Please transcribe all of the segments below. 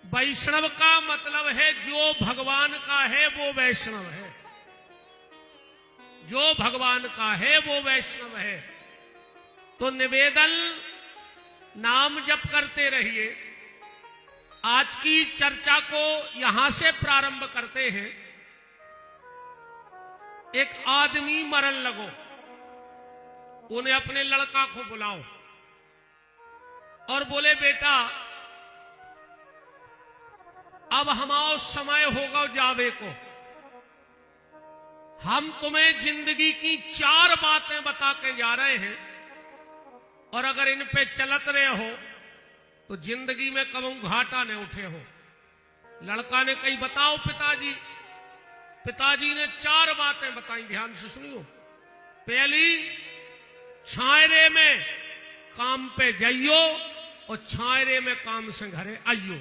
वैष्णव का मतलब है जो भगवान का है वो वैष्णव है, जो भगवान का है वो वैष्णव है। तो निवेदन नाम जप करते रहिए। आज की चर्चा को यहां से प्रारंभ करते हैं। एक आदमी मरन लगो, उन्हें अपने लड़का को बुलाओ और बोले बेटा अब हमारा समय होगा जावे को, हम तुम्हें जिंदगी की 4 बातें बता के जा रहे हैं और अगर इन पे चलत रहे हो तो जिंदगी में कभी घाटा न उठे हो। लड़का ने कही बताओ पिताजी। पिताजी ने 4 बातें बताई, ध्यान से सुनियो। पहली, छायरे में काम पे जाइयो और छायरे में काम से घरे आइयो,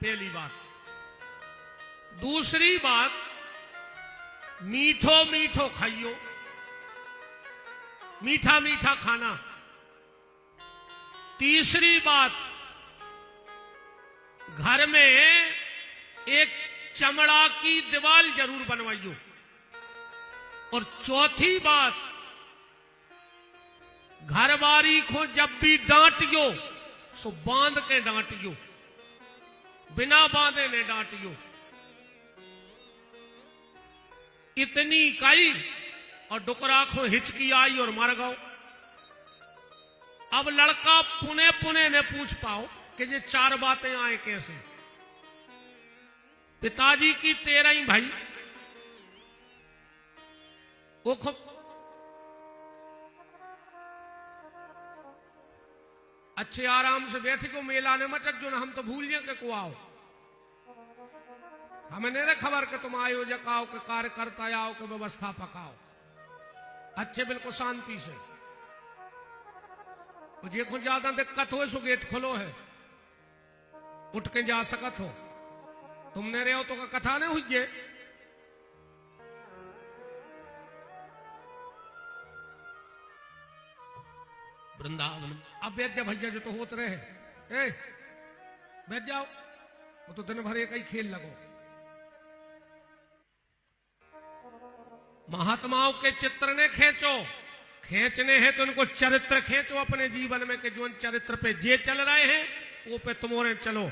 पहली बात। दूसरी बात, मीठो मीठो खाइयो, मीठा मीठा खाना। तीसरी बात, घर में एक चमड़ा की दीवार जरूर बनवाइयो। और चौथी बात, घरवारी को जब भी डांटियो सो बांध के डांटियो, बिना बांधे ने डांटियो। इतनी कही और डुकरा को हिचकी आई और मर गओ। अब लड़का पुणे पुणे ने पूछ पाओ कि ये 4 बातें आए कैसे। पिताजी की 13 ही भाई वो खूब अच्छे आराम से बैठ को मेला ने मचक जो ना हम तो भूल जाए को आओ, हमें नहीं खबर कि तुम आयोजक आओ के कार्यकर्ता आओ के व्यवस्थापक आओ। अच्छे बिल्कुल शांति से, जे को ज्यादा दिक्कत हो सो गेट खोलो है, उठ के जा सकत हो। तुमने रहे हो तो का कथा नहीं हुई है। वृंदावन अब बैठ जा भैया, जो तो होत रहे ए बैठ जाओ, वो तो दिन भर एक ही खेल लगो। महात्माओं के चित्र ने खींचो, खींचने हैं तो उनको चरित्र खींचो अपने जीवन में कि जो चरित्र पे जे चल रहे हैं वो पे तुम्हारे चलो।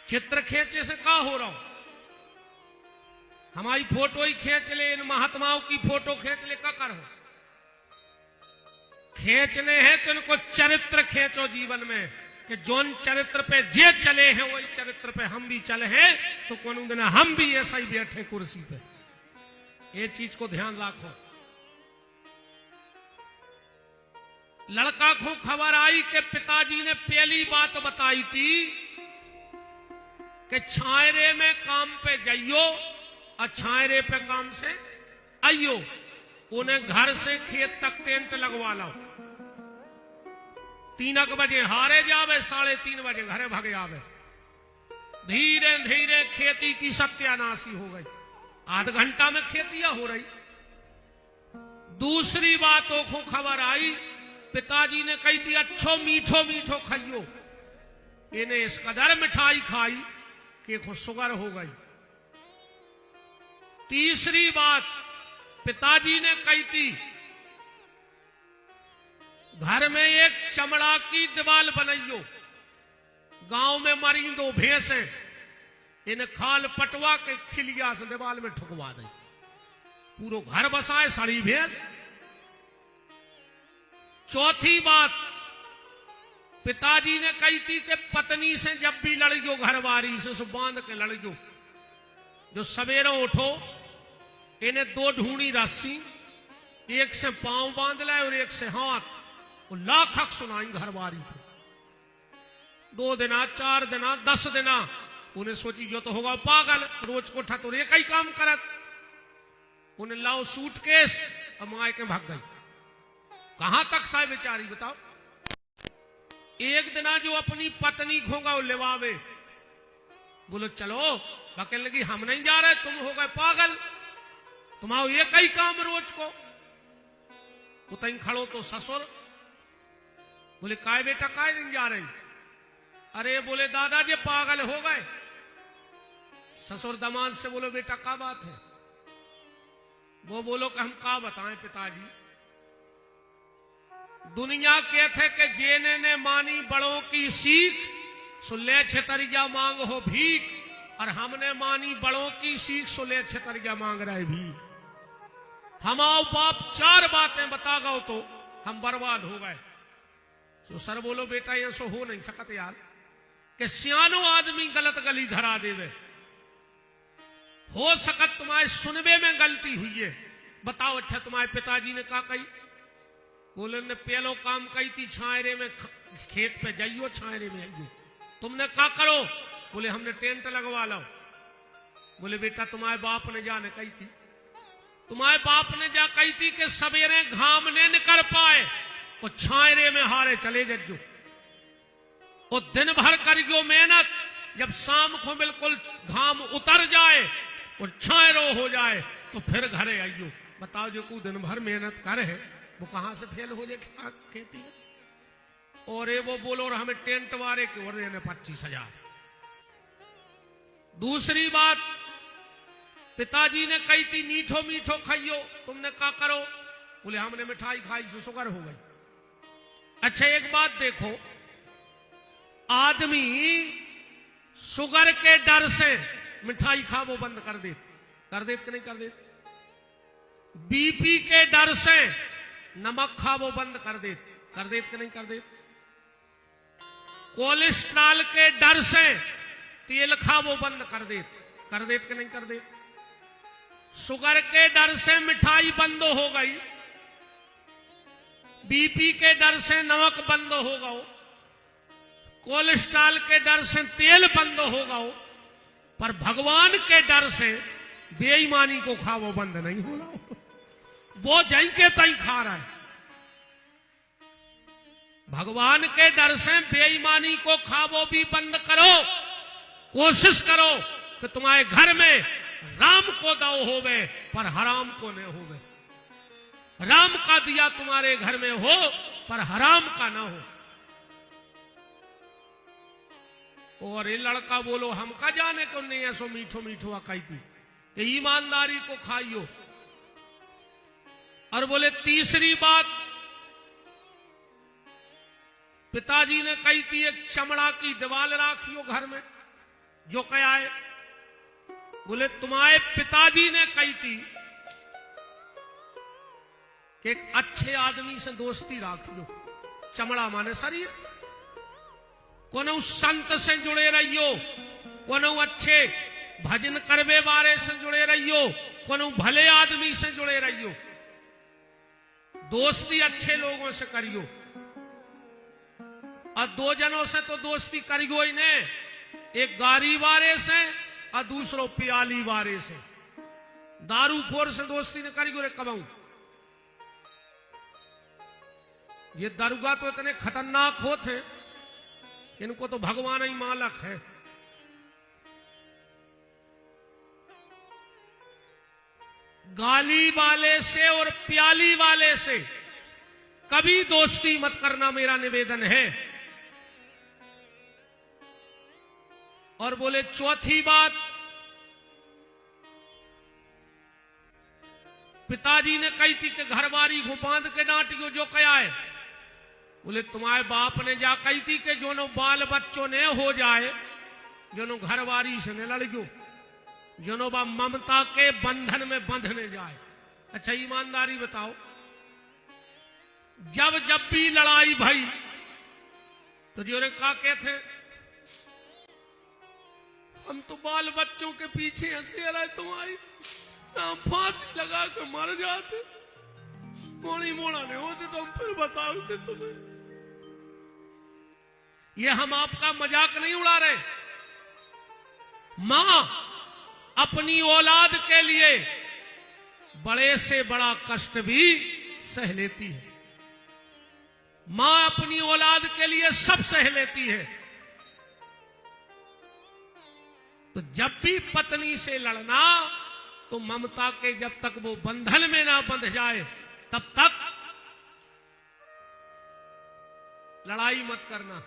चित्र खींचे से क्या हो रहा हो, हमारी फोटो ही खींच ले, इन महात्माओं की फोटो खींच ले, क्या करो। खींचने हैं तो इनको चरित्र खींचो जीवन में कि जोन चरित्र पे जे चले हैं वही चरित्र पे हम भी चले हैं, तो कौन दिन हम भी ऐसा ही बैठे कुर्सी पे। ये चीज को ध्यान रखो। लड़का को खबर आई कि पिताजी ने पहली बात बताई थी कि छायरे में काम पे जाइयो और छायरे पे काम से आइयो। उन्हें घर से खेत तक टेंट लगवा लो। 3 बजे हारे जावे, 3:30 बजे घरे भागे आवे। धीरे धीरे खेती की सत्यानाशी हो गई, आध घंटा में खेतियां हो रही। दूसरी बातों को खबर आई, पिताजी ने कही थी अच्छो मीठो मीठो खाइयो। इन्हें इस कदर मिठाई खाई कि को शुगर हो गई। तीसरी बात पिताजी ने कही थी घर में एक चमड़ा की दीवार बनाइयो। गांव में मरी 2 भैंसे, इन खाल पटवा के खिलिया से दीवार में ठुकवा दे, पूरो घर बसाए सड़ी भैंस। चौथी बात पिताजी ने कही थी कि पत्नी से जब भी लड़ियो, घरवारी से बांध के लड़ियो। जो सवेरे उठो इन्हें 2 ढूंढी रस्सी, एक से पांव बांध लाए और एक से हाथ, वो लाख हक सुनाई घरवारी को। 2 दिना 4 दिना 10 दिना उन्हें सोची जो तो होगा पागल, रोज को उठा तो एक ही काम करत। उन्हें लाओ सूटकेस और माए के भाग गई। कहां तक साहब बेचारी बताओ। एक दिना जो अपनी पत्नी खोगा वो लेवावे, बोलो चलो, कहने लगी हम नहीं जा रहे, तुम हो गए पागल, तुम्हारा एक ही काम रोज को। उतई खड़ो तो ससुर बोले काय बेटा काय नहीं जा रही। अरे बोले दादा जी पागल हो गए। ससुर दामाद से बोलो बेटा क्या बात है? वो बोलो कि हम क्या बताएं पिताजी, दुनिया कहते कि जेने ने मानी बड़ों की सीख, सुले छतरिया मांग हो भीख, और हमने मानी बड़ों की सीख, सुले छतरिया मांग रहे भीख। हमाओ बाप चार बातें बता गो तो हम बर्बाद हो गए। तो सर बोलो बेटा ये सो हो नहीं सकत यार कि सियानो आदमी गलत गली धरा देवे। हो सकत तुम्हारे सुनबे में गलती हुई है, बताओ अच्छा तुम्हारे पिताजी ने क्या कही? बोले ने पहलो काम कही थी छायरे में खेत पे जाइयो, छायरे में आइयो। तुमने क्या करो? बोले हमने टेंट लगवा लो। बोले बेटा तुम्हारे बाप ने जाने कही थी, तुम्हारे बाप ने जा कही थी कि सवेरे घाम ने निकल पाए और छायरे में हारे चले जज्जो, और दिन भर करियो मेहनत, जब शाम को बिल्कुल घाम उतर जाए और छायरो हो जाए तो फिर घरे आइयो। बताओ जो को दिन भर मेहनत करे है वो कहां से फेल हो जाए खेती है? और ये वो बोलो और हमें टेंट वाले की ओर देने 25,000। दूसरी बात पिताजी ने कही थी मीठो मीठो खाइयो, तुमने क्या करो? बोले हमने मिठाई खाई से शुगर हो गई। अच्छा एक बात देखो, आदमी शुगर के डर से मिठाई खा वो बंद कर दे कि नहीं कर दे? बीपी के डर से नमक खा वो बंद कर दे कि नहीं कर दे? कोलेस्ट्रॉल के डर से तेल खा वो बंद कर दे कि नहीं कर दे? शुगर के डर से मिठाई बंद हो गई, बीपी के डर से नमक बंद हो गया, कोलेस्ट्रॉल के डर से तेल बंद हो गया, पर भगवान के डर से बेईमानी को खा वो बंद नहीं हो रहा। वो जहीं के तहीं खा रहा है। भगवान के डर से बेईमानी को खा वो भी बंद करो। कोशिश करो कि तुम्हारे घर में राम को दाव होवे पर हराम को न होवे। राम का दिया तुम्हारे घर में हो पर हराम का ना हो। और ये लड़का बोलो हम का जाने को नहीं ऐसो मीठो मीठो कही थी, ये ईमानदारी को खाइयो। और बोले तीसरी बात पिताजी ने कही थी एक चमड़ा की दीवार राखियो घर में, जो क्या है? बोले तुम्हारे पिताजी ने कही थी कि एक अच्छे आदमी से दोस्ती राखियो। चमड़ा माने शरीर। कोनो संत से जुड़े रहियो, कोनो अच्छे भजन करवे वाले से जुड़े रहियो, कोनो भले आदमी से जुड़े रहियो। दोस्ती अच्छे लोगों से करियो। और दो जनों से तो दोस्ती करियो ही ने, एक गाड़ी वाले से और दूसरो प्याली वाले से। दारूखोर से दोस्ती न करियो रे कबाऊ। ये दरुगा तो इतने खतरनाक होते, इनको तो भगवान ही मालक है। गाली वाले से और प्याली वाले से कभी दोस्ती मत करना, मेरा निवेदन है। और बोले चौथी बात पिताजी ने कही थी कि घरवारी को बांध के डांटियो, जो क्या है? बोले तुम्हारे बाप ने जा कही थी कि जो नो बाल बच्चों ने हो जाए, जो नो घरवारी से न लड़ियो, जो नो बा ममता के बंधन में बंधने जाए। अच्छा ईमानदारी बताओ, जब भी लड़ाई भई तो जो रे का कहते हम तो बाल बच्चों के पीछे हंसे रहे, तुम्हारी फांसी लगा के मर जाते, मोड़ी मोड़ा नहीं होते तो हम फिर बताओगे तुम्हें। ये हम आपका मजाक नहीं उड़ा रहे। मां अपनी औलाद के लिए बड़े से बड़ा कष्ट भी सह लेती है। मां अपनी औलाद के लिए सब सह लेती है। तो जब भी पत्नी से लड़ना तो ममता के जब तक वो बंधन में ना बंध जाए तब तक लड़ाई मत करना।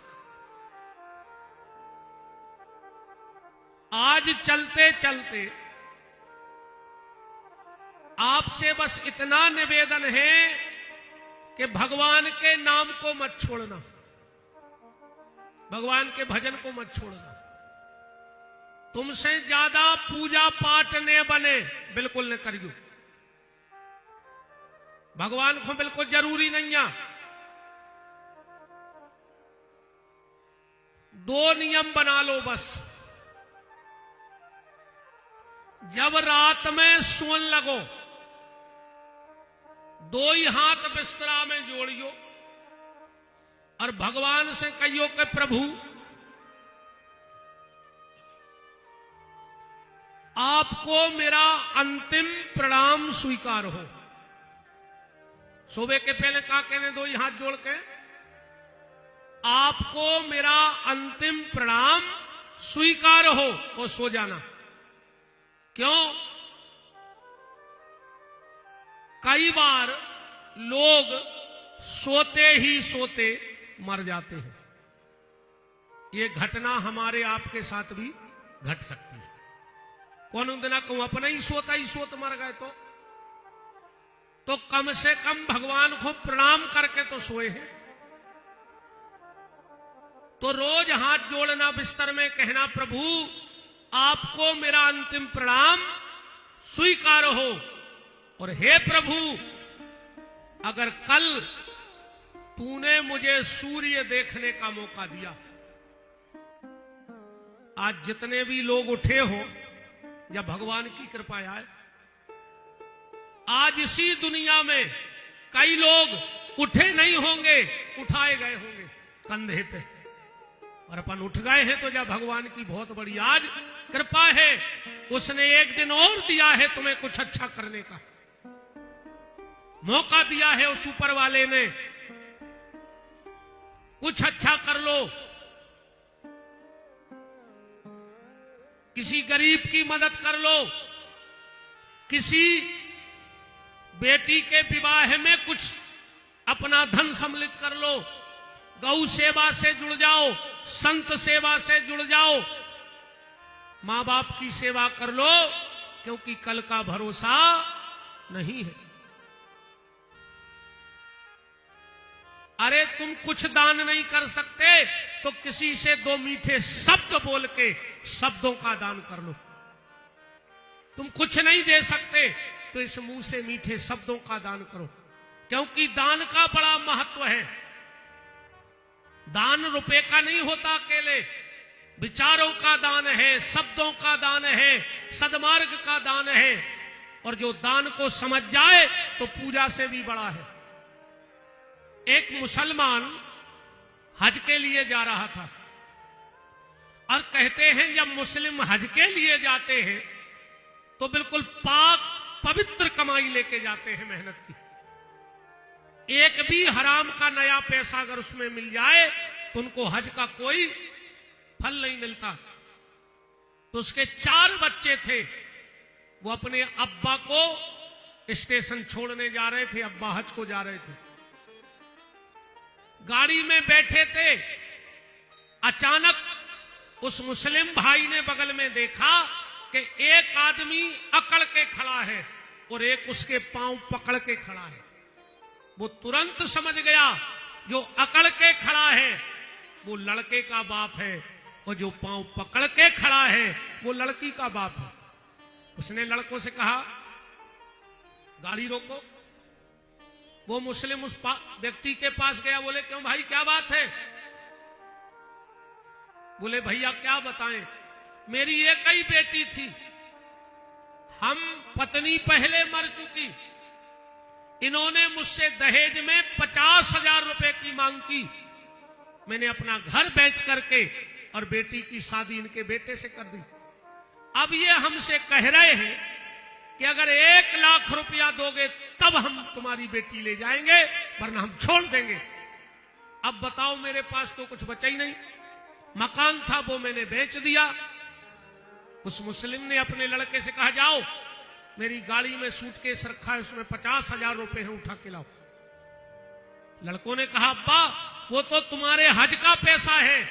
आज चलते चलते आपसे बस इतना निवेदन है कि भगवान के नाम को मत छोड़ना, भगवान के भजन को मत छोड़ना। तुमसे ज्यादा पूजा पाठ ने बने, बिल्कुल न करियो। भगवान को बिल्कुल जरूरी नहीं है। 2 नियम बना लो बस। जब रात में सोन लगो, 2 ही हाथ बिस्तरा में जोड़ियो और भगवान से कहियो कि प्रभु आपको मेरा अंतिम प्रणाम स्वीकार हो। सुबह के पहले क्या कहने, 2 ही हाथ जोड़ के, आपको मेरा अंतिम प्रणाम स्वीकार हो, और सो जाना। क्यों? कई बार लोग सोते ही सोते मर जाते हैं। ये घटना हमारे आपके साथ भी घट सकती है। कौन दिन को अपना ही सोत मर गए तो कम से कम भगवान को प्रणाम करके तो सोए हैं। तो रोज हाथ जोड़ना बिस्तर में, कहना प्रभु आपको मेरा अंतिम प्रणाम स्वीकार हो, और हे प्रभु अगर कल तूने मुझे सूर्य देखने का मौका दिया, आज जितने भी लोग उठे हो, जब भगवान की कृपा आए, आज इसी दुनिया में कई लोग उठे नहीं होंगे, उठाए गए होंगे कंधे पे, और अपन उठ गए हैं तो जब भगवान की बहुत बड़ी आज कृपा है, उसने एक दिन और दिया है तुम्हें कुछ अच्छा करने का मौका दिया है। उस ऊपर वाले ने कुछ अच्छा कर लो, किसी गरीब की मदद कर लो, किसी बेटी के विवाह में कुछ अपना धन सम्मिलित कर लो, गौ सेवा से जुड़ जाओ, संत सेवा से जुड़ जाओ, मां बाप की सेवा कर लो, क्योंकि कल का भरोसा नहीं है। अरे तुम कुछ दान नहीं कर सकते तो किसी से 2 मीठे शब्द बोल के शब्दों का दान कर लो। तुम कुछ नहीं दे सकते तो इस मुंह से मीठे शब्दों का दान करो, क्योंकि दान का बड़ा महत्व है। दान रुपए का नहीं होता अकेले, विचारों का दान है, शब्दों का दान है, सद्मार्ग का दान है, और जो दान को समझ जाए तो पूजा से भी बड़ा है। एक मुसलमान हज के लिए जा रहा था, और कहते हैं जब मुस्लिम हज के लिए जाते हैं तो बिल्कुल पाक पवित्र कमाई लेके जाते हैं, मेहनत की। एक भी हराम का नया पैसा अगर उसमें मिल जाए तो उनको हज का कोई फल नहीं मिलता। तो उसके 4 बच्चे थे, वो अपने अब्बा को स्टेशन छोड़ने जा रहे थे, अब्बा हज को जा रहे थे, गाड़ी में बैठे थे। अचानक उस मुस्लिम भाई ने बगल में देखा कि एक आदमी अकड़ के खड़ा है और एक उसके पांव पकड़ के खड़ा है। वो तुरंत समझ गया जो अकड़ के खड़ा है वो लड़के का बाप है, और जो पांव पकड़ के खड़ा है वो लड़की का बाप है। उसने लड़कों से कहा गाड़ी रोको। वो मुस्लिम उस व्यक्ति के पास गया, बोले क्यों भाई क्या बात है? बोले भैया क्या बताएं, मेरी एक ही बेटी थी, हम पत्नी पहले मर चुकी, इन्होंने मुझसे दहेज में 50,000 रुपए की मांग की, मैंने अपना घर बेच करके और बेटी की शादी इनके बेटे से कर दी। अब ये हमसे कह रहे हैं कि अगर 1 लाख रुपया दोगे तब हम तुम्हारी बेटी ले जाएंगे, वरना हम छोड़ देंगे। अब बताओ मेरे पास तो कुछ बचा ही नहीं, मकान था वो मैंने बेच दिया। उस मुस्लिम ने अपने लड़के से कहा जाओ मेरी गाड़ी में सूटकेस रखा है उसमें 50,000 रुपए हैं, उठा के लाओ। लड़कों ने कहा अब्बा वो तो तुम्हारे हज का पैसा है।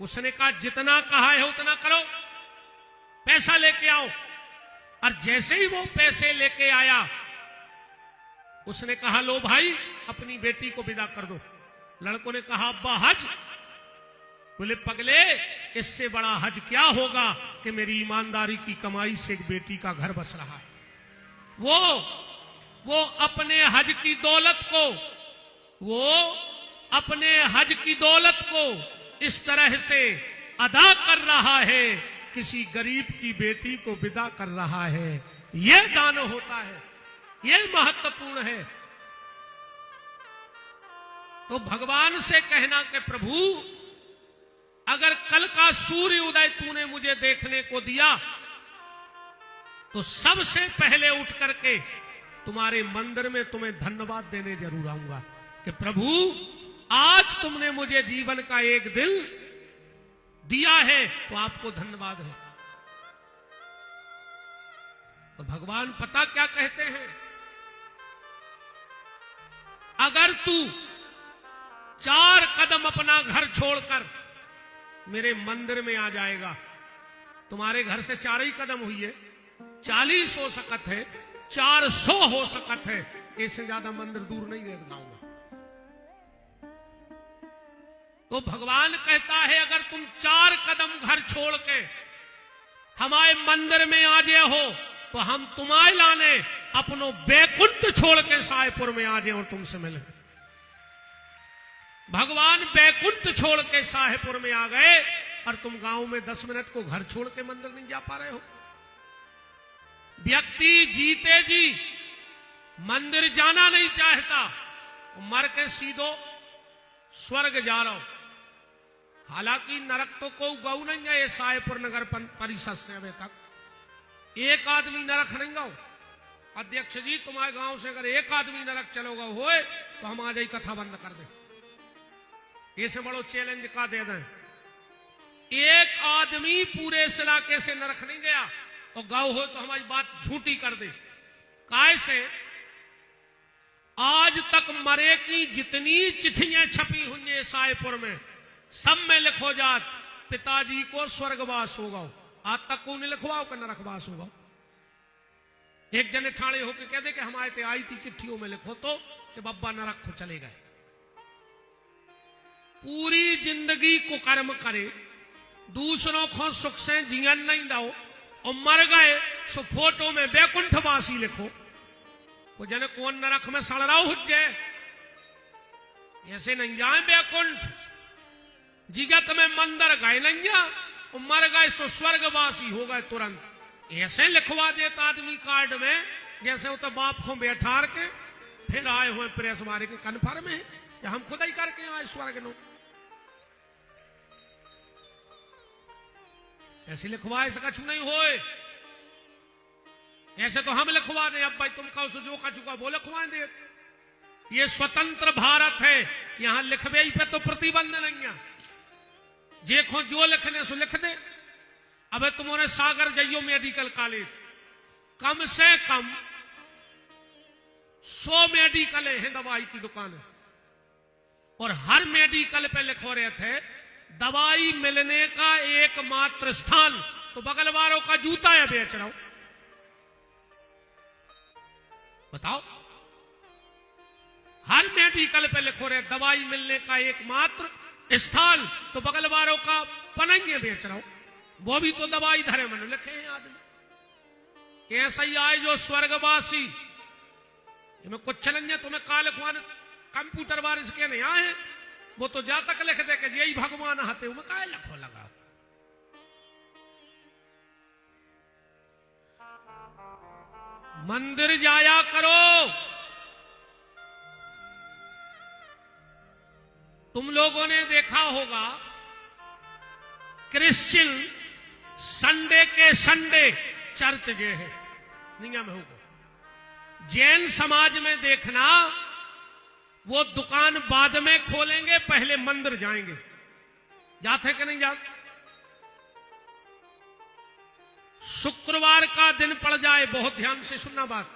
उसने कहा जितना कहा है उतना करो, पैसा लेके आओ। और जैसे ही वो पैसे लेके आया, उसने कहा लो भाई अपनी बेटी को विदा कर दो। लड़कों ने कहा अब्बा हज? बोले पगले, इससे बड़ा हज क्या होगा कि मेरी ईमानदारी की कमाई से एक बेटी का घर बस रहा है। वो अपने हज की दौलत को, वो अपने हज की दौलत को इस तरह से अदा कर रहा है, किसी गरीब की बेटी को विदा कर रहा है। यह दान होता है, यह महत्वपूर्ण है। तो भगवान से कहना कि प्रभु अगर कल का सूर्य उदय तूने मुझे देखने को दिया तो सबसे पहले उठ करके तुम्हारे मंदिर में तुम्हें धन्यवाद देने जरूर आऊंगा कि प्रभु आज तुमने मुझे जीवन का एक दिन दिया है तो आपको धन्यवाद है। तो भगवान पता क्या कहते हैं, अगर तू 4 कदम अपना घर छोड़कर मेरे मंदिर में आ जाएगा, तुम्हारे घर से 4 ही कदम हुई है, 40 हो सकत है, 400 हो सकत है, इससे ज्यादा मंदिर दूर नहीं है गांव में। तो भगवान कहता है अगर तुम 4 कदम घर छोड़ के हमारे मंदिर में आ जाए हो तो हम तुम्हारे लाने अपनो बैकुंठ छोड़ के सायपुर में आ जाए और तुमसे मिले। भगवान बैकुंठ छोड़ के साहेपुर में आ गए और तुम गांव में 10 मिनट को घर छोड़ के मंदिर नहीं जा पा रहे हो। व्यक्ति जीते जी मंदिर जाना नहीं चाहता, मर के सीधो स्वर्ग जा रहा हो। हालांकि नरक तो कोई गौ नहीं है, ये साहेपुर नगर परिषद से अभी तक एक आदमी नरक नहीं गौ। अध्यक्ष जी तुम्हारे गांव से अगर एक आदमी नरक चलोगा होए तो हम आज ही कथा बंद कर दें। ये से बड़ो चैलेंज का दे दें, एक आदमी पूरे इस इलाके से नरक नहीं गया और गाँव हो तो हमारी बात झूठी कर दे। काय से आज तक मरे की जितनी चिट्ठियां छपी हुई है सायपुर में, सब में लिखो जात पिताजी को स्वर्गवास होगा। आज तक को नहीं लिखवाओ कि नरकवास होगा। एक जने ठाणे होके कह दे कि हमारे ते आई थी चिट्ठियों में लिखो तो कि बब्बा नरक को चले गए। पूरी जिंदगी को कर्म करे, दूसरों को सुख से जीवन नहीं दो और मर गए सो फोटो में बैकुंठवासी लिखो। वो जने कौन नरक में सड़ रहा हो जाए, ऐसे नहीं जाए बैकुंठ। जिगत में मंदिर गए नहीं जा, मर गए सो स्वर्गवासी हो गए तुरंत। ऐसे लिखवा देता आदमी कार्ड में जैसे वो तो बाप को बैठा के फिर आए हुए प्रेस मारे के कन्फर्म है कि हम खुद ही करके आए स्वर्ग नो। ऐसे लिखवाए से कछु नहीं होए। ऐसे तो हम लिखवा दें, अब भाई तुम कहो सो जो कछु का वो लिखवा दे। ये स्वतंत्र भारत है, यहां लिखवे ही पे तो प्रतिबंध नहीं है। देखो जो लिखने सो लिख दे। अब तुम्हारे सागर जाइयो मेडिकल कॉलेज, कम से कम 100 मेडिकल है दवाई की दुकान, और हर मेडिकल पे लिखो रहे थे दवाई मिलने का एकमात्र स्थान तो बगल वालों का जूता है बेच रहा हूं। बताओ, हर मेडिकल पे लिखो रहे दवाई मिलने का एकमात्र स्थान तो बगल वालों का पनंगे बेच रहा हूं। वो भी तो दवाई धरे मन लिखे हैं आदमी। ऐसा ही आए जो स्वर्गवासी, इनमें कुछ नहीं है। तुम्हें काल खुआन कंप्यूटर बारिश के नहीं आए, वो तो जा तक लिख दे कि यही भगवान हाथे में काय लिखो लगा। मंदिर जाया करो। तुम लोगों ने देखा होगा क्रिश्चियन संडे के संडे चर्च जे है नियम होगा। जैन समाज में देखना वो दुकान बाद में खोलेंगे, पहले मंदिर जाएंगे। जाते कि नहीं जाते? शुक्रवार का दिन पड़ जाए, बहुत ध्यान से सुनना बात,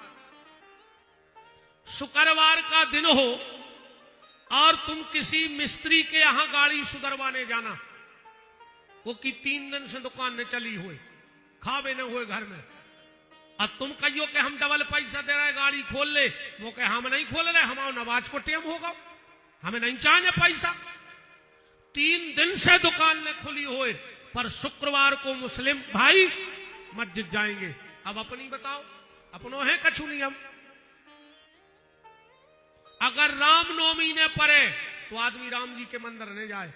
शुक्रवार का दिन हो और तुम किसी मिस्त्री के यहां गाड़ी सुधरवाने जाना, वो की 3 दिन से दुकान ने चली हुई, खावे न हुए घर में। अब तुम कहियो कि हम डबल पैसा दे रहे गाड़ी खोल ले, वो कहे हम नहीं खोल रहे, हमारा नवाज को टेम होगा, हमें नहीं चाहिए पैसा। 3 दिन से दुकान ने खुली हुए, पर शुक्रवार को मुस्लिम भाई मस्जिद जाएंगे। अब अपनी बताओ, अपनों है कछु नियम। अगर रामनवमी ने पड़े तो आदमी राम जी के मंदिर ने जाए,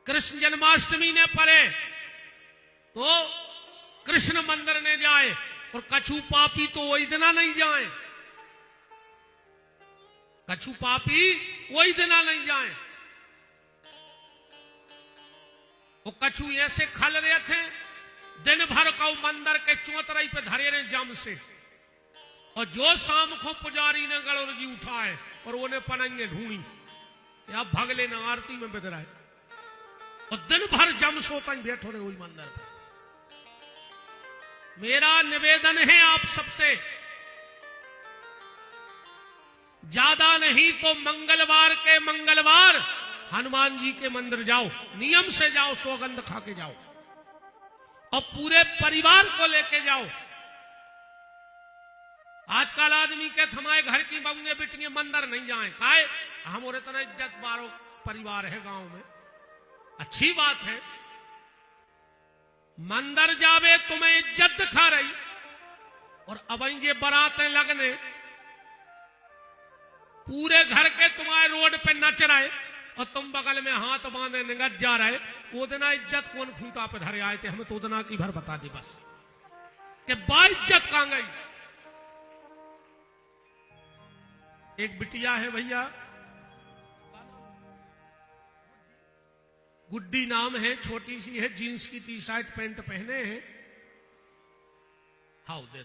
कृष्ण जन्माष्टमी ने पड़े तो कृष्ण मंदिर ने जाए, और कछु पापी तो वही दिना नहीं जाए, कछु पापी वही दिना नहीं जाए। वो कछु ऐसे खल रहे थे दिन भर का मंदिर के चौतराई पे धरे रहे जम से, और जो शाम को पुजारी ने गड़ोर जी उठाए और उन्हें पनंगे ढूंढी, या भगले न आरती में बिदराए, और दिन भर जम सोता ही बैठो रहे वही मंदिर पे। मेरा निवेदन है आप सबसे, ज्यादा नहीं तो मंगलवार के मंगलवार हनुमान जी के मंदिर जाओ, नियम से जाओ, सौगंध खा के जाओ, और पूरे परिवार को लेके जाओ। आजकल आदमी के हमारे घर की बंगे बिटियां मंदिर नहीं जाए, काहे हम और इतना इज्जत बारो परिवार है गांव में, अच्छी बात है, मंदिर जावे तुम्हें इज्जत दिखा रही, और अब ये बारातें लगने पूरे घर के तुम्हारे रोड पे नच रहे, और तुम बगल में हाथ बांधे निगत जा रहे। वो दिना इज्जत कौन खूंटा पे धरे आए थे, हमें तो उतना की भर बता दी बस कि बाइज्जत कहां गई। एक बिटिया है भैया, गुड्डी नाम है, छोटी सी है, जीन्स की टी शर्ट पैंट पहने हैं। हाउ दे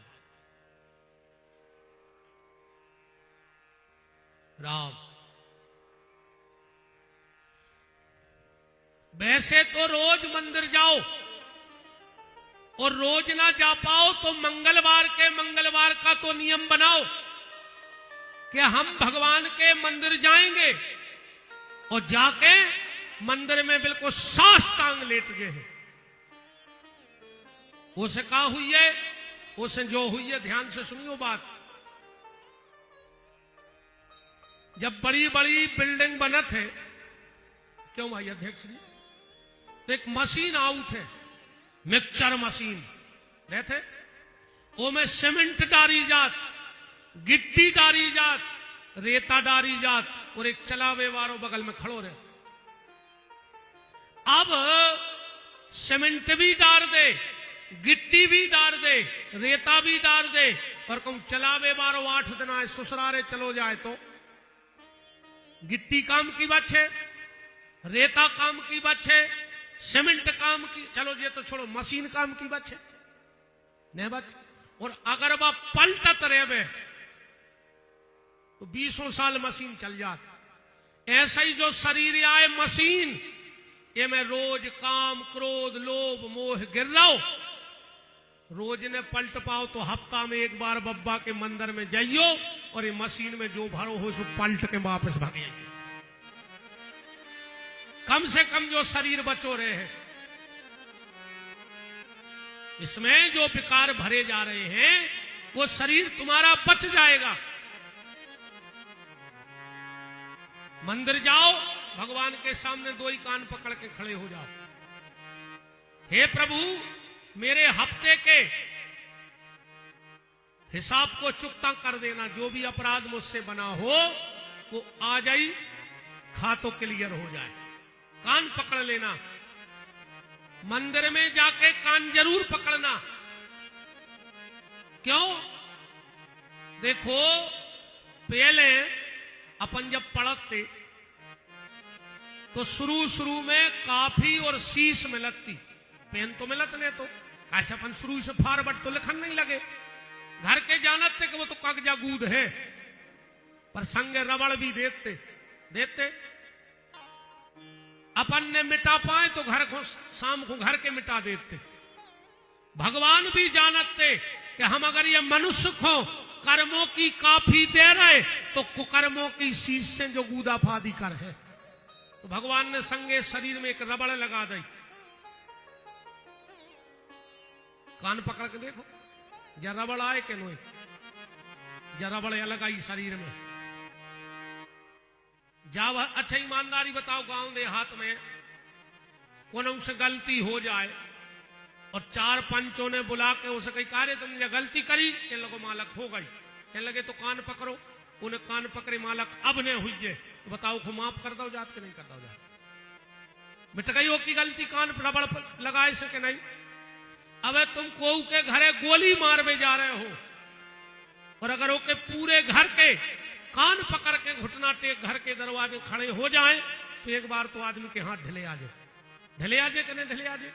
राम, वैसे तो रोज मंदिर जाओ, और रोज ना जा पाओ तो मंगलवार के मंगलवार का तो नियम बनाओ कि हम भगवान के मंदिर जाएंगे, और जाके मंदिर में बिल्कुल साष्टांग लेट गए। उसे कहा हुई है, उसे जो हुई है, ध्यान से सुनियो बात। जब बड़ी बड़ी बिल्डिंग बनत है, क्यों भाई अध्यक्ष जी, तो एक मशीन आउट है, मिक्सचर मशीन देते, वो में सीमेंट डारी जात, गिट्टी डारी जात, रेता डारी जात, और एक चलावे वालों बगल में खड़ो रहे। अब सीमेंट भी डाल दे, गिट्टी भी डाल दे, रेता भी डाल दे, और कहूं चलावे वालों 8 दिन आए ससुरारे चलो जाए तो गिट्टी काम की बात है, रेता काम की बात है, सीमेंट काम की, चलो ये तो छोड़ो, मशीन काम की बात है नहीं बात। और अगर वह पलटत रहे तो 20 साल मशीन चल जात। ऐसा ही जो शरीर आए मशीन, ये में रोज काम, क्रोध, लोभ, मोह गिर रहो, रोज ने पलट पाओ तो हफ्ता में एक बार बब्बा के मंदिर में जाइयो, और ये मशीन में जो भरो हो सो पलट के वापस भागे। कम से कम जो शरीर बचो रहे हैं, इसमें जो विकार भरे जा रहे हैं, वो शरीर तुम्हारा बच जाएगा। मंदिर जाओ, भगवान के सामने 2 ही कान पकड़ के खड़े हो जाओ, हे प्रभु मेरे हफ्ते के हिसाब को चुकता कर देना, जो भी अपराध मुझसे बना हो वो आ जाई, खा तो क्लियर हो जाए। कान पकड़ लेना, मंदिर में जाके कान जरूर पकड़ना। क्यों? देखो पहले अपन जब पढ़ते तो शुरू में काफी और शीश मिलती, पेन तो मिलत नहीं, तो ऐसे अपन शुरू से फॉरवर्ड तो लिखन नहीं लगे। घर के जानत थे कि वो तो कागजा गूद है, पर संगे रबड़ भी देते अपन ने मिटा पाए तो घर को शाम को घर के मिटा देते। भगवान भी जानते कि हम अगर ये मनुष्य को कर्मों की काफी दे रहे तो कुकर्मों की शीश से जो गूदा फादी कर है, तो भगवान ने संगे शरीर में एक रबड़ लगा दी। कान पकड़ के देखो, जरा बड़ा आए के नोए, जरा बड़े अलग आई शरीर में। जाओ अच्छा ईमानदारी बताओ, गांव देहात में कोनों से गलती हो जाए और चार पंचों ने बुला के उसे कही कार्य तुमने गलती करी, कहने लगो मालक हो गई, कहने लगे तो कान पकड़ो, उन्हें कान पकड़े, मालक अब ने हुई है तो बताओ खो माफ कर दो जात के नहीं कर दो जात, बेटा कही हो की गलती कान रबड़ लगाए से के नहीं। अबे तुम को के घरे गोली मारवे जा रहे हो और अगर वो के पूरे घर के कान पकड़ के घुटना टेक घर के दरवाजे खड़े हो जाए तो एक बार तो आदमी के हाथ ढले आ जाए, ढले आ जाए कि नहीं ढले आ जाए।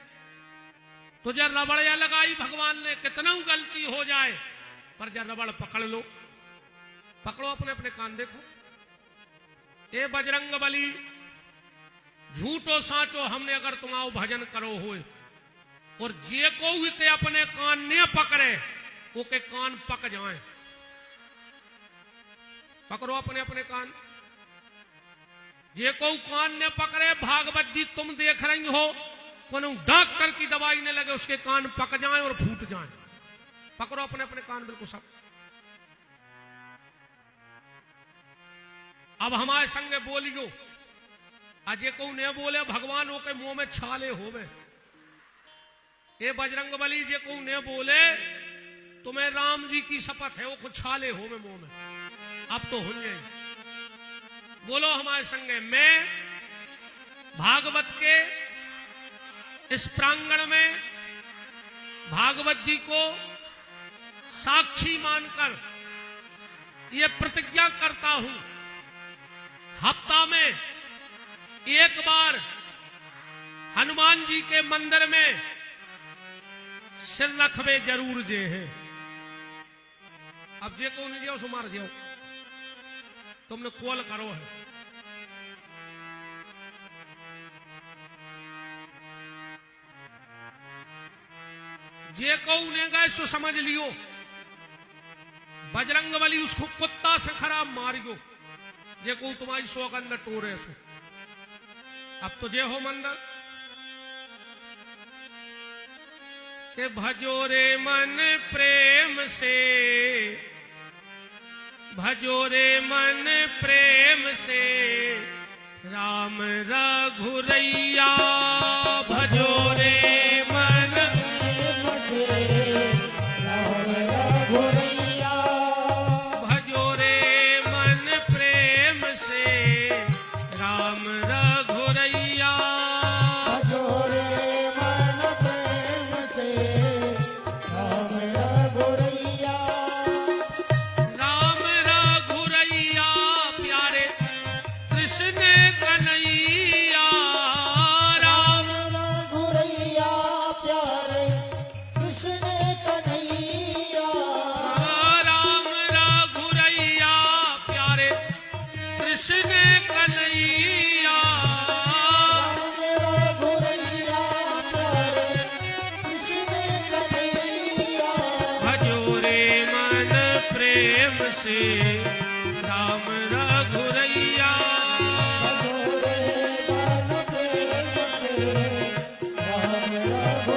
तो जब रबड़िया लगाई भगवान ने, कितना गलती हो जाए पर जब रबड़ पकड़ लो, पकड़ो अपने अपने कान देखो। ए बजरंग बली झूठो साचो हमने अगर तुम्हारो भजन करो होए और जे को इते अपने कान ने पकड़े वो के कान पक जाए। पकड़ो अपने अपने कान, जे को कान ने पकड़े, भागवत जी तुम देख रही हो कोनो डॉक्टर की दवाई ने लगे उसके कान पक जाएं और फूट जाएं। पकड़ो अपने अपने कान बिल्कुल सब। अब हमारे संगे बोलियो, अजय को ने बोले भगवान के मुंह में छाले होवे, ये बजरंग बली जे को ने बोले तुम्हें राम जी की शपथ है वो खुद छाले होवे मुंह में, अब तो हो जाए। बोलो हमारे संगे, मैं भागवत के इस प्रांगण में भागवत जी को साक्षी मानकर ये प्रतिज्ञा करता हूं, हफ्ता में एक बार हनुमान जी के मंदिर में सिर रखवे जरूर जे है। अब जे को नहीं जाओ सुमार जाओ, तुमने कॉल करो है। जे को उन्हें गए सो समझ लियो, बजरंग बली उसको कुत्ता से खराब मारियो, जे को तुम्हारी सौगंध टोरे सो। अब तो जे हो मंदिर के भजो रे मन प्रेम से, भजो रे मन प्रेम से राम रघुरैया, भजो रे मन प्रेम से राम रघुरैया, भजो रे मन प्रेम से राम रघुरैया, भजो रे मन प्रेम से राम रघुरैया, राम रघुरैया प्यारे कृष्ण कन्हैया, राम रघुरैया प्यारे कृष्ण कन्हैया, राम रघुरैया प्यारे कृष्ण कन्हैया, राम रघुरैया प्यारे कृष्ण कन्हैया, भजो रे मन प्रेम से राम रघुरैया, भजो रे मन प्रेम से राम रघुरैया।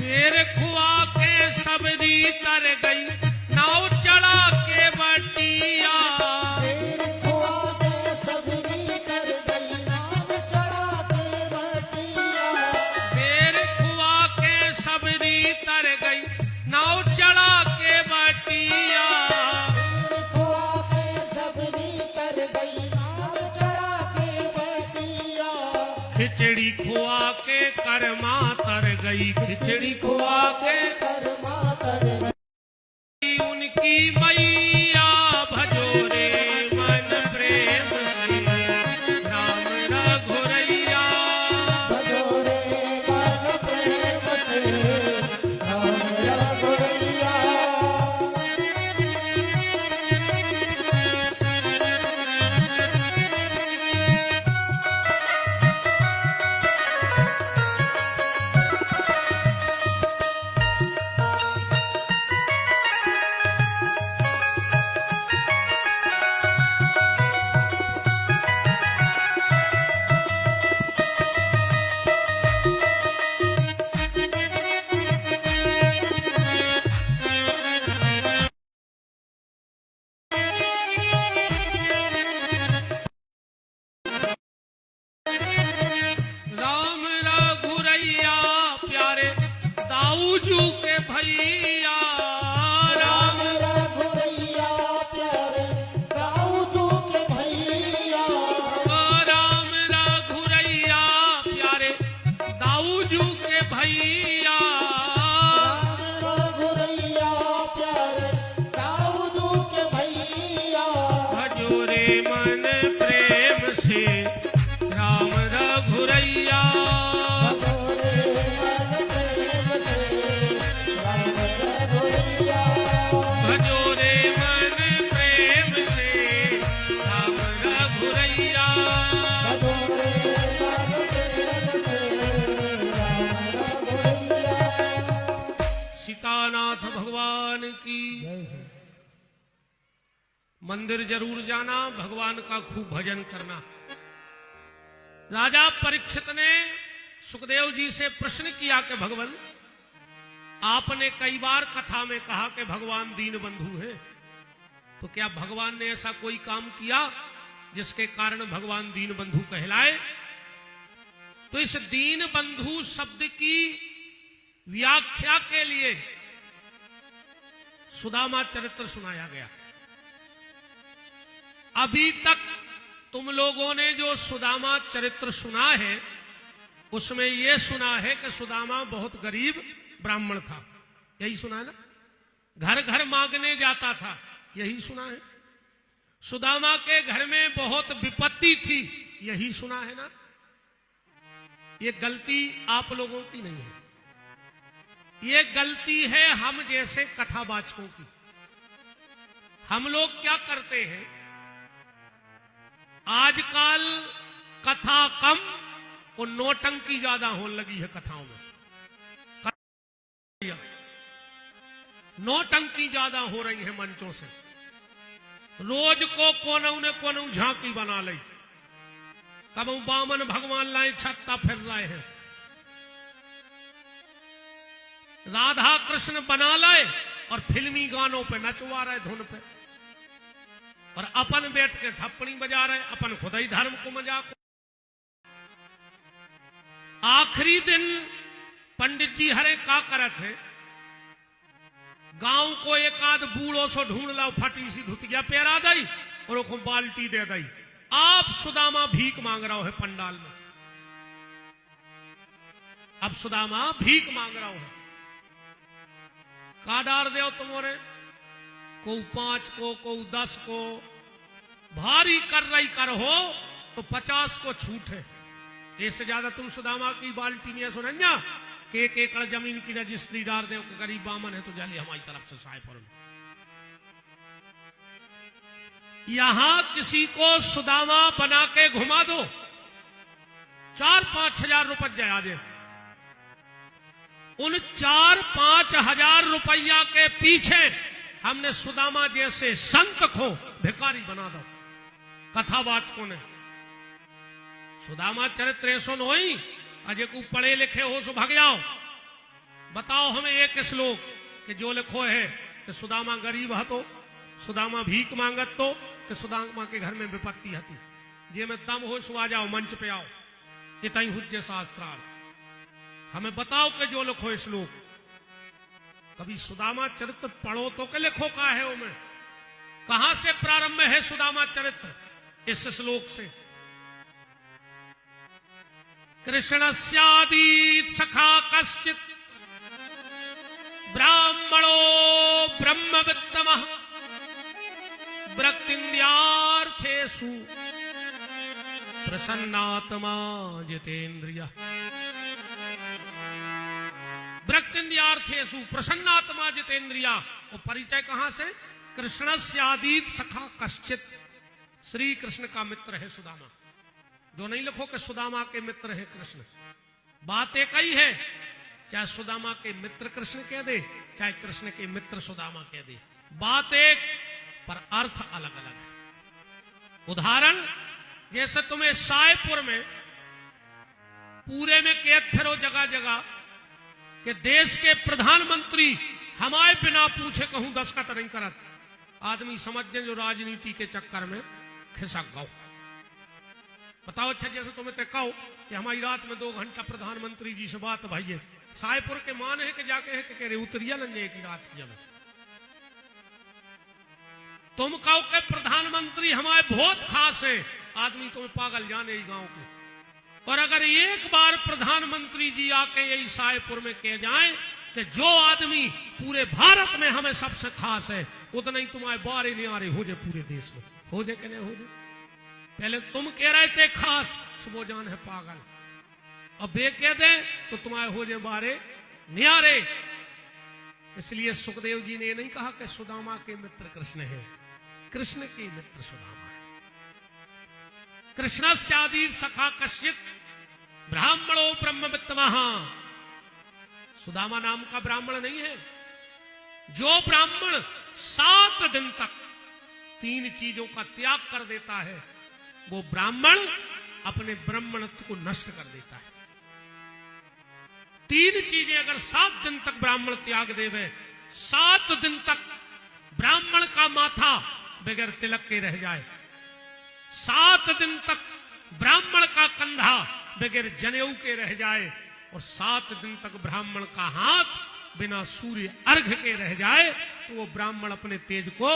शेर खुआ के सबरी तर गई, नाव चढ़ा के बटिया, शेर खुआ के सबरी तर गई, नाव चढ़ा के बटिया, शेर खुआ के सबरी तर गई, नाव चढ़ा के बटिया, शेर खुआ के सबरी तर गई, नाव चढ़ा के बटिया, खिचड़ी खुआ के कर्मा तर गई, खिचड़ी खुआ के कर्मा तर गई, उनकी मैया मन प्रेम से राम रघुरैया। भजो रे मन प्रेम से राम रघुरैया। सीतानाथ भगवान की। मंदिर जरूर जाना, भगवान का खूब भजन करना। राजा परीक्षित ने सुखदेव जी से प्रश्न किया कि भगवान, आपने कई बार कथा में कहा कि भगवान दीन बंधु है, तो क्या भगवान ने ऐसा कोई काम किया जिसके कारण भगवान दीन बंधु कहलाए? तो इस दीन बंधु शब्द की व्याख्या के लिए सुदामा चरित्र सुनाया गया। अभी तक तुम लोगों ने जो सुदामा चरित्र सुना है उसमें यह सुना है कि सुदामा बहुत गरीब ब्राह्मण था, यही सुना है ना? घर घर मांगने जाता था, यही सुना है। सुदामा के घर में बहुत विपत्ति थी, यही सुना है ना? ये गलती आप लोगों की नहीं है, ये गलती है हम जैसे कथावाचकों की। हम लोग क्या करते हैं, आजकल कथा कम और नोटंकी ज्यादा होने लगी है कथाओं में। नोटंकी ज्यादा हो रही है मंचों से। रोज को कोनऊ ने कोनऊ झांकी बना ली। कब बामन भगवान लाए छत्ता फिर रहे हैं, राधा कृष्ण बना लाए और फिल्मी गानों पे नचवा रहे धुन पे, और अपन बैठ के थप्पड़ी बजा रहे, अपन खुद ही धर्म को मजाक। आखिरी दिन पंडित जी हरे का करत है, गांव को एक आध बूढ़ो सो ढूंढ लाओ, फटी सी धुतिया पेरा दई और उसको बाल्टी दे दई। आप सुदामा भीख मांग रहा है पंडाल में, अब सुदामा भीख मांग रहा है। का डार दो तुम्हारे को 5 को 10 को, भारी कर रही कर हो तो 50 को छूट है। इससे ज्यादा तुम सुदामा की बाल्टी में सुनन्या कि 1 एकड़ जमीन की रजिस्ट्री डाल दे, गरीब बामन है तो जाली हमारी तरफ से साइफर में। यहां किसी को सुदामा बना के घुमा दो, 4-5 हजार रुपये जया दे। उन 4-5 हजार रुपया के पीछे हमने सुदामा जैसे संत को भिखारी बना दो कथावाचकों ने। सुदामा चरित्र ऐसो नोई अजय को पढ़े लिखे हो सो भाग जाओ। बताओ हमें एक श्लोक कि जो लिखो है कि सुदामा गरीब हतो, सुदामा भीख मांगत तो, कि सुदामा के घर में विपत्ति हती। जे में दम हो सो आ जाओ, मंच पे आओ, इतनी हुज्जे शास्त्रार्थ। हमें बताओ कि जो लिखो श्लोक, कभी सुदामा चरित्र पढ़ो तो के लिखो का है उनमें, कहां से प्रारंभ है सुदामा चरित्र? इस श्लोक से। कृष्णस्यादीत सखा कश्चित ब्राह्मणो ब्रह्मवित्तमः वृत्तिन्द्रियार्थेषु प्रसन्नात्मा जितेन्द्रियः। वृत्तिन्द्रियार्थेषु प्रसन्नात्मा जितेन्द्रिया। वो परिचय कहां से? कृष्णस्यादीत सखा कश्चित, श्री कृष्ण का मित्र है सुदामा। जो नहीं लिखो कि सुदामा के मित्र है कृष्ण, बात एक ही है। चाहे सुदामा के मित्र कृष्ण कह दे, चाहे कृष्ण के मित्र सुदामा कह दे, बात एक पर अर्थ अलग अलग है। उदाहरण जैसे तुम्हें सायपुर में पूरे में कैद फिरो जगह जगह कि देश के प्रधानमंत्री हमारे बिना पूछे कहूं दस्तखत नहीं करत, आदमी समझ जाए जो राजनीति के चक्कर में खिसक गौ। बताओ अच्छा, जैसे तुम्हें तो कहो कि हमारी रात में 2 घंटा प्रधानमंत्री जी से बात भाई, सायपुर के मान है कि जाके है कि कह रहे उतरिया लंजे की रात की। जब तुम कहो कि प्रधानमंत्री हमारे बहुत खास है, आदमी तुम्हें पागल जाने ही गांव के। और अगर एक बार प्रधानमंत्री जी आके यही सायपुर में कह जाएं कि जो आदमी पूरे भारत में हमें सबसे खास है, उतना ही तुम्हारे बारे नहीं आ रहे हो जाए पूरे देश में, हो जाए कि नहीं हो जाए? पहले तुम कह रहे थे खास, वो जान है पागल, अब वे कह दे तो तुम्हारे हो जाए बारे न्यारे। इसलिए सुखदेव जी ने ये नहीं कहा कि सुदामा के मित्र कृष्ण है, कृष्ण के मित्र सुदामा है। कृष्णस्यादीर सखा कश्चित ब्राह्मणो ब्रह्मवित्तमः। सुदामा नाम का ब्राह्मण नहीं है। जो ब्राह्मण 7 दिन तक 3 चीजों का त्याग कर देता है, वो ब्राह्मण अपने ब्राह्मणत्व को नष्ट कर देता है। 3 चीजें अगर 7 दिन तक ब्राह्मण त्याग देवे, 7 दिन तक ब्राह्मण का माथा बगैर तिलक के रह जाए, 7 दिन तक ब्राह्मण का कंधा बगैर जनेऊ के रह जाए, और 7 दिन तक ब्राह्मण का हाथ बिना सूर्य अर्घ के रह जाए, तो वो ब्राह्मण अपने तेज को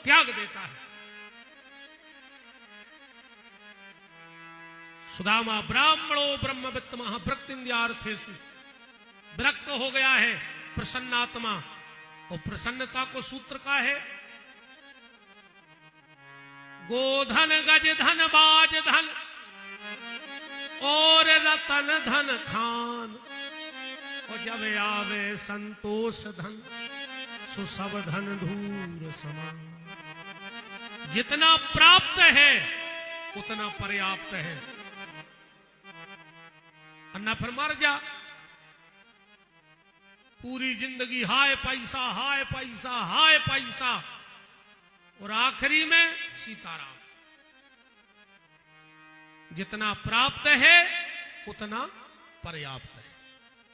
त्याग देता है। सुदामा ब्राह्मणो ब्रह्मवित्तमः भक्तिन्द्यार्थेषु, विरक्त हो गया है प्रसन्नात्मा। और प्रसन्नता को सूत्र का है गोधन गज धन बाज धन और रतन धन खान, और जब आवे संतोष धन सुसब धन धूर समान। जितना प्राप्त है उतना पर्याप्त है, अन्ना फिर मर जा। पूरी जिंदगी हाय पैसा हाय पैसा हाय पैसा, और आखिरी में सीताराम। जितना प्राप्त है उतना पर्याप्त है।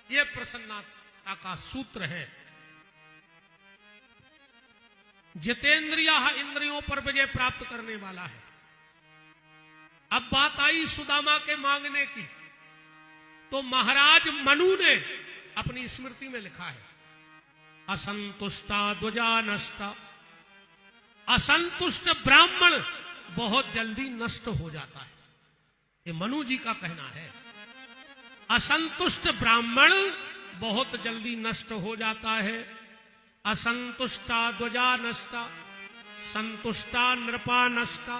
यह प्रसन्नता का सूत्र है। जितेंद्रियः इंद्रियों पर विजय प्राप्त करने वाला है। अब बात आई सुदामा के मांगने की, तो महाराज मनु ने अपनी स्मृति में लिखा है असंतुष्टा द्वजा नष्टा। असंतुष्ट ब्राह्मण बहुत जल्दी नष्ट हो जाता है, ये मनु जी का कहना है। असंतुष्ट ब्राह्मण बहुत जल्दी नष्ट हो जाता है। असंतुष्टा ध्वजा नष्टा, संतुष्टा नृपा नष्टा।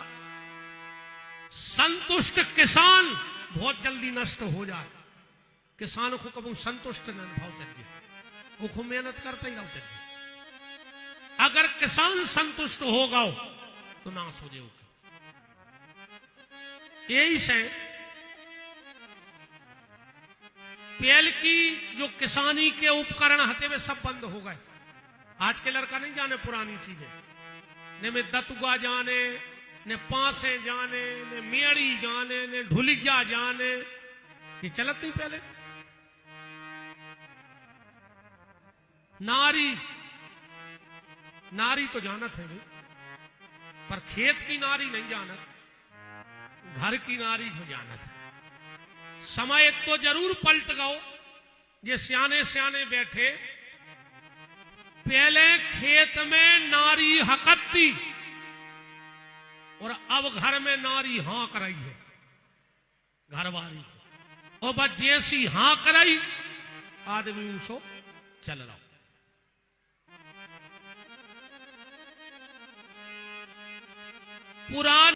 संतुष्ट किसान बहुत जल्दी नष्ट हो जाए। किसान को कभी संतुष्ट न भाव चाहिए, वो खूब मेहनत करता ही रहो चाहिए। अगर किसान संतुष्ट होगा तो नाश हो जाओगे। यही से पहले की जो किसानी के उपकरण हते वे सब बंद हो गए। आज के लड़का नहीं जाने पुरानी चीजें, ने में दतुआ जाने, ने पासे जाने, ने मेड़ी जाने, ने ढुलिया जाने, ये चलत नहीं। पहले नारी तो जानत है भाई, पर खेत की नारी नहीं जानत, घर की नारी को जानत है। समय तो जरूर पलट गओ। ये सियाने सियाने बैठे, पहले खेत में नारी हकती और अब घर में नारी हाँक रही है घरवाली, और बस जैसी हाँक रही आदमी उसो चल रहा। पुरानी